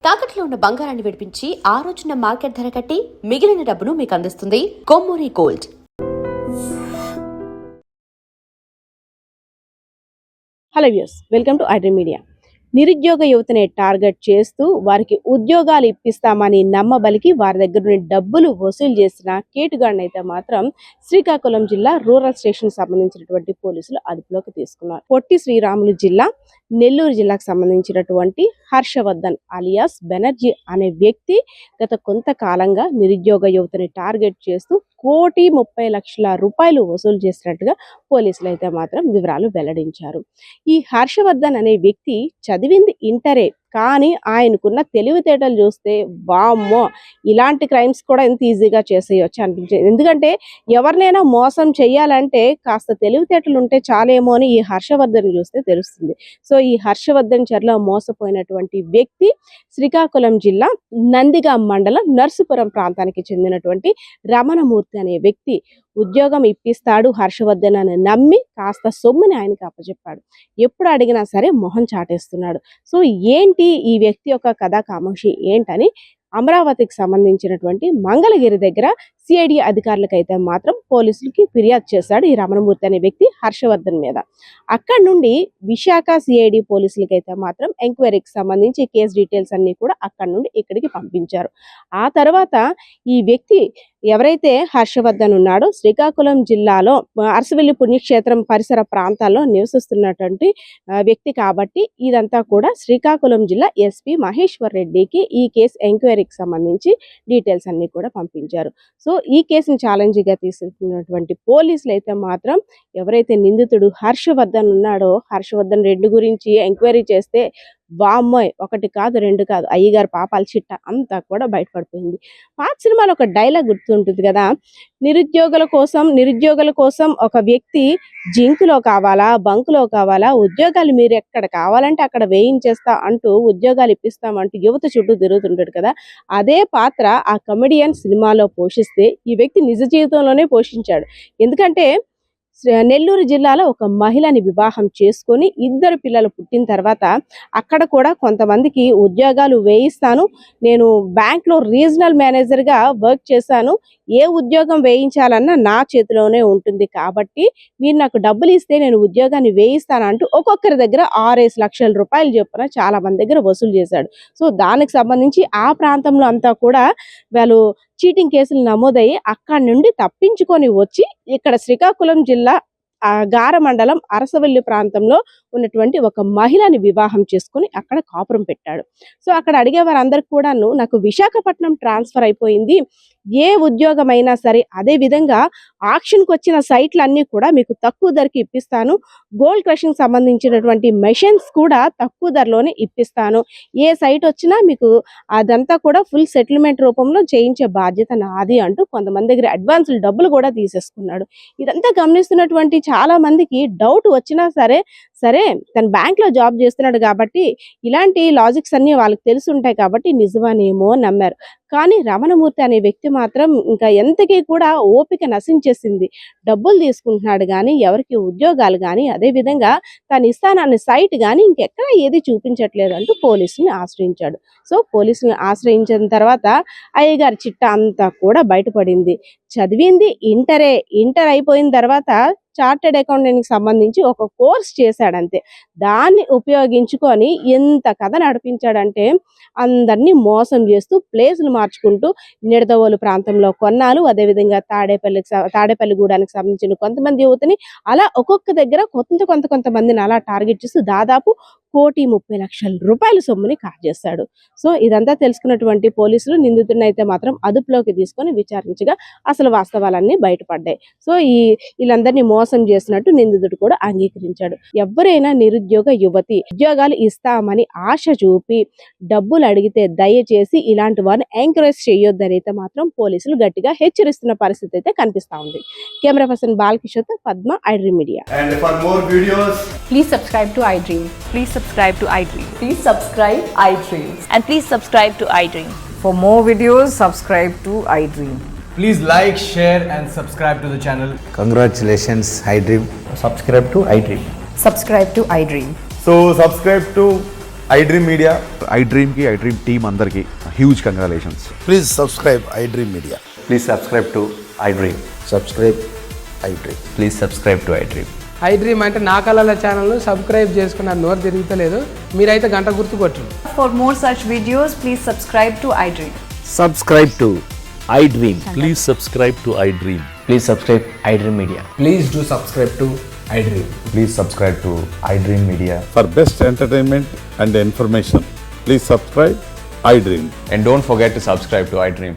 తాకట్లో ఉన్న బంగారాన్ని విడిపించి ఆ రోజున మార్కెట్ ధర కట్టి మిగిలిన డబ్బును మీకు అందిస్తుంది Kommuri gold. Hello views, welcome to iDream media. నిరుద్యోగ యువతని టార్గెట్ చేస్తూ వారికి ఉద్యోగాలు ఇప్పిస్తామని నమ్మబలికి వారి దగ్గర నుండి డబ్బులు వసూలు చేసిన కేటుగాడిని అయితే మాత్రం శ్రీకాకుళం జిల్లా రూరల్ స్టేషన్ సంబంధించినటువంటి పోలీసులు అదుపులోకి తీసుకున్నారు. పొట్టి శ్రీరాములు జిల్లా నెల్లూరు జిల్లాకు సంబంధించినటువంటి హర్షవర్ధన్ అలియాస్ బెనర్జీ అనే వ్యక్తి గత కొంతకాలంగా నిరుద్యోగ యువతని టార్గెట్ చేస్తూ 1,30,00,000 రూపాయలు వసూలు చేసినట్టుగా పోలీసులు అయితే మాత్రం వివరాలు వెల్లడించారు. ఈ హర్షవర్ధన్ అనే వ్యక్తి చదివింది ఇంటరే, కానీ ఆయనకున్న తెలివితేటలు చూస్తే వామ్మో, ఇలాంటి క్రైమ్స్ కూడా ఎంత ఈజీగా చేసేయచ్చు అనిపించేది. ఎందుకంటే ఎవరినైనా మోసం చేయాలంటే కాస్త తెలివితేటలు ఉంటే చాలేమో అని ఈ హర్షవర్ధన్ చూస్తే తెలుస్తుంది. సో ఈ హర్షవర్ధన్ చర్ల మోసపోయినటువంటి వ్యక్తి శ్రీకాకుళం జిల్లా నందిగాం మండలం నర్సుపురం ప్రాంతానికి చెందినటువంటి రమణమూర్తి అనే వ్యక్తి ఉద్యోగం ఇప్పిస్తాడు హర్షవర్ధన్ అని నమ్మి కాస్త సొమ్ముని ఆయనకి అప్పచెప్పాడు. ఎప్పుడు అడిగినా సరే మొహం చాటేస్తున్నాడు. సో ఏంటి ఈ వ్యక్తి యొక్క కథా కామాక్షి ఏంటని అమరావతికి సంబంధించినటువంటి మంగళగిరి దగ్గర సిఐడి అధికారులకైతే మాత్రం పోలీసులకి ఫిర్యాదు చేశాడు ఈ రమణమూర్తి అనే వ్యక్తి హర్షవర్ధన్ మీద. అక్కడి నుండి విశాఖ సిఐడి పోలీసులకైతే మాత్రం ఎంక్వైరీకి సంబంధించి కేసు డీటెయిల్స్ అన్ని కూడా అక్కడి నుండి ఇక్కడికి పంపించారు. ఆ తర్వాత ఈ వ్యక్తి ఎవరైతే హర్షవర్ధన్ ఉన్నాడో శ్రీకాకుళం జిల్లాలో అరసవెల్లి పుణ్యక్షేత్రం పరిసర ప్రాంతాల్లో నివసిస్తున్నటువంటి వ్యక్తి కాబట్టి ఇదంతా కూడా శ్రీకాకుళం జిల్లా ఎస్పీ మహేశ్వర్ రెడ్డికి ఈ కేసు ఎంక్వైరీకి సంబంధించి డీటెయిల్స్ అన్ని కూడా పంపించారు. సో ఈ కేసుని ఛాలెంజ్గా తీసుకున్నటువంటి పోలీసులు అయితే మాత్రం ఎవరైతే నిందితుడు హర్షవర్ధన్ ఉన్నాడో హర్షవర్ధన్ రెడ్డి గురించి ఎంక్వైరీ చేస్తే వామ్మోయ్, ఒకటి కాదు రెండు కాదు, అయ్యగారు పాపాల చిట్ట అంతా కూడా బయటపడిపోయింది. పాత సినిమాలో ఒక డైలాగ్ గుర్తుంటుంది కదా, నిరుద్యోగుల కోసం ఒక వ్యక్తి జింకులో కావాలా బంకులో కావాలా, ఉద్యోగాలు మీరు ఎక్కడ కావాలంటే అక్కడ వేయించేస్తా అంటూ ఉద్యోగాలు ఇప్పిస్తామంటూ యువత చుట్టూ తిరుగుతుంటాడు కదా, అదే పాత్ర ఆ కమెడియన్ సినిమాలో పోషిస్తే ఈ వ్యక్తి నిజ జీవితంలోనే పోషించాడు. ఎందుకంటే నెల్లూరు జిల్లాలో ఒక మహిళని వివాహం చేసుకొని 2 పిల్లలు పుట్టిన తర్వాత అక్కడ కూడా కొంతమందికి ఉద్యోగాలు వేయిస్తాను, నేను బ్యాంక్లో రీజనల్ మేనేజర్గా వర్క్ చేశాను, ఏ ఉద్యోగం వేయించాలన్నా నా చేతిలోనే ఉంటుంది కాబట్టి మీరు నాకు డబ్బులు ఇస్తే నేను ఉద్యోగాన్ని వేయిస్తానంటూ ఒక్కొక్కరి దగ్గర 6-5 లక్షల రూపాయలు చొప్పున చాలా మంది దగ్గర వసూలు చేశాడు. సో దానికి సంబంధించి ఆ ప్రాంతంలో అంతా కూడా వాళ్ళు చీటింగ్ కేసులు నమోదయ్యి అక్కడి నుండి తప్పించుకొని వచ్చి ఇక్కడ శ్రీకాకుళం జిల్లా గార మండలం అరసవెల్లి ప్రాంతంలో ఉన్నటువంటి ఒక మహిళని వివాహం చేసుకుని అక్కడ కాపురం పెట్టాడు. సో అక్కడ అడిగే వారందరికి కూడాను నాకు విశాఖపట్నం ట్రాన్స్ఫర్ అయిపోయింది, ఏ ఉద్యోగం అయినా సరే అదే విధంగా ఆక్షన్కి వచ్చిన సైట్లన్నీ కూడా మీకు తక్కువ ధరకి ఇప్పిస్తాను, గోల్డ్ క్రషింగ్ సంబంధించినటువంటి మెషిన్స్ కూడా తక్కువ ధరలోనే ఇప్పిస్తాను, ఏ సైట్ వచ్చినా మీకు అదంతా కూడా ఫుల్ సెటిల్మెంట్ రూపంలో చేయించే బాధ్యత నాది అంటూ కొంతమంది దగ్గర అడ్వాన్సులు డబ్బులు కూడా తీసేసుకున్నాడు. ఇదంతా గమనిస్తున్నటువంటి చాలా మందికి డౌట్ వచ్చినా సరే తన బ్యాంక్ లో జాబ్ చేస్తున్నాడు కాబట్టి ఇలాంటి లాజిక్స్ అన్ని వాళ్ళకి తెలిసి ఉంటాయి కాబట్టి నిజమనేమో నమ్మారు. కానీ రమణమూర్తి అనే వ్యక్తి మాత్రం ఇంకా ఎంతకీ కూడా ఓపిక నశించేసింది. డబ్బులు తీసుకుంటున్నాడు కానీ ఎవరికి ఉద్యోగాలు కానీ అదే విధంగా తను ఇస్తానన్న సైట్ కానీ ఇంకెక్కడ ఏది చూపించట్లేదు అంటూ పోలీసుని ఆశ్రయించాడు. సో పోలీసుని ఆశ్రయించిన తర్వాత అయ్యగారి చిట్ట అంతా కూడా బయటపడింది. చదివింది ఇంటర్ అయిపోయిన తర్వాత చార్టెడ్ అకౌంటెంట్కి సంబంధించి ఒక కోర్స్ చేశాడంతే. దాన్ని ఉపయోగించుకొని ఎంత కథ నడిపించాడంటే అందరినీ మోసం చేస్తూ ప్లేసులు మార్చుకుంటూ నిడదవోలు ప్రాంతంలో కొన్నాళ్ళు, అదేవిధంగా తాడేపల్లిగూడానికి సంబంధించిన కొంతమంది యువతని అలా ఒక్కొక్క దగ్గర కొంతమందిని అలా టార్గెట్ చేస్తూ దాదాపు 1,30,00,000 రూపాయల సొమ్ముని కాజేశాడు. సో ఇదంతా తెలుసుకున్నటువంటి పోలీసులు నిందితుడిని అయితే మాత్రం అదుపులోకి తీసుకొని విచారించగా అసలు వాస్తవాలన్నీ బయటపడ్డాయి. సో వీళ్ళందరినీ మోసం చేసినట్టు నిందితుడు కూడా అంగీకరించాడు. ఎవరైనా నిరుద్యోగ యువతి ఉద్యోగాలు ఇస్తామని ఆశ చూపి డబ్బులు అడిగితే దయచేసి ఇలాంటి వారిని ఎంకరేజ్ చేయొద్దని అయితే మాత్రం పోలీసులు గట్టిగా హెచ్చరిస్తున్న పరిస్థితి అయితే కనిపిస్తా ఉంది. Camera person Balakishore, Padma, iDream media. And for more videos, please subscribe to iDream. Please subscribe to iDream. Please subscribe iDream. And please subscribe to iDream. For more videos, subscribe to iDream. please like, share and subscribe to the channel. Congratulations, iDream. Subscribe to iDream. Subscribe to iDream. So subscribe to iDream Media. I డ్రీమ్కి I dream team అందరికీ huge congratulations. Please subscribe iDream Media. Please subscribe to iDream. Subscribe iDream. Please subscribe to iDream. iDream అంటే నా కళల ఛానల్ను subscribe చేసుకున్న నోరు తిరుగుతలేదు, మీరైతే గంట గుర్తు కొట్టండి. For more such videos, please subscribe to iDream. Subscribe to iDream. Please subscribe to iDream. Please subscribe iDream Media. Please do subscribe to iDream. Please subscribe to iDream Media. For best entertainment and information, please subscribe iDream. And don't forget to subscribe to iDream.